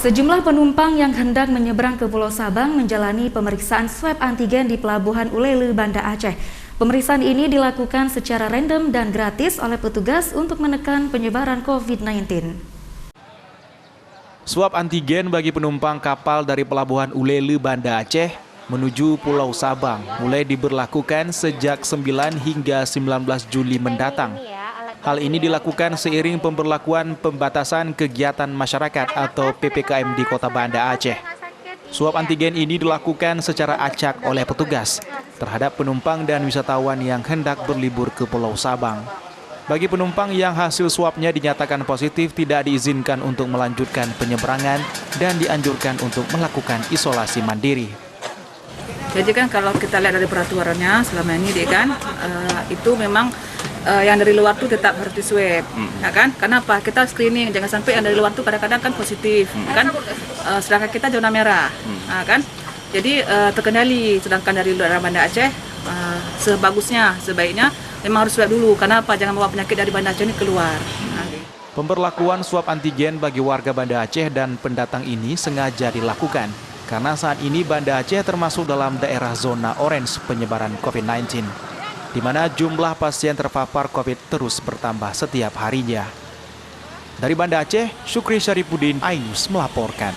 Sejumlah penumpang yang hendak menyeberang ke Pulau Sabang menjalani pemeriksaan swab antigen di Pelabuhan Ulele, Banda Aceh. Pemeriksaan ini dilakukan secara random dan gratis oleh petugas untuk menekan penyebaran COVID-19. Swab antigen bagi penumpang kapal dari Pelabuhan Ulele, Banda Aceh menuju Pulau Sabang mulai diberlakukan sejak 9 hingga 19 Juli mendatang. Hal ini dilakukan seiring pemberlakuan pembatasan kegiatan masyarakat atau PPKM di Kota Banda Aceh. Swab antigen ini dilakukan secara acak oleh petugas terhadap penumpang dan wisatawan yang hendak berlibur ke Pulau Sabang. Bagi penumpang yang hasil swabnya dinyatakan positif, tidak diizinkan untuk melanjutkan penyeberangan dan dianjurkan untuk melakukan isolasi mandiri. Jadi kan kalau kita lihat dari peraturannya selama ini itu memang yang dari luar tuh tetap harus diswab, ya kan? Kenapa? Kita screening, jangan sampai yang dari luar tuh kadang-kadang kan positif, kan? Sedangkan kita zona merah, kan? Jadi terkendali. Sedangkan dari luar Banda Aceh, sebaiknya memang harus swab dulu. Kenapa? Jangan bawa penyakit dari Banda Aceh ini keluar. Pemberlakuan swab antigen bagi warga Banda Aceh dan pendatang ini sengaja dilakukan karena saat ini Banda Aceh termasuk dalam daerah zona orange penyebaran COVID-19, di mana jumlah pasien terpapar COVID terus bertambah setiap harinya. Dari Banda Aceh, Syukri Syarifuddin, iNews melaporkan.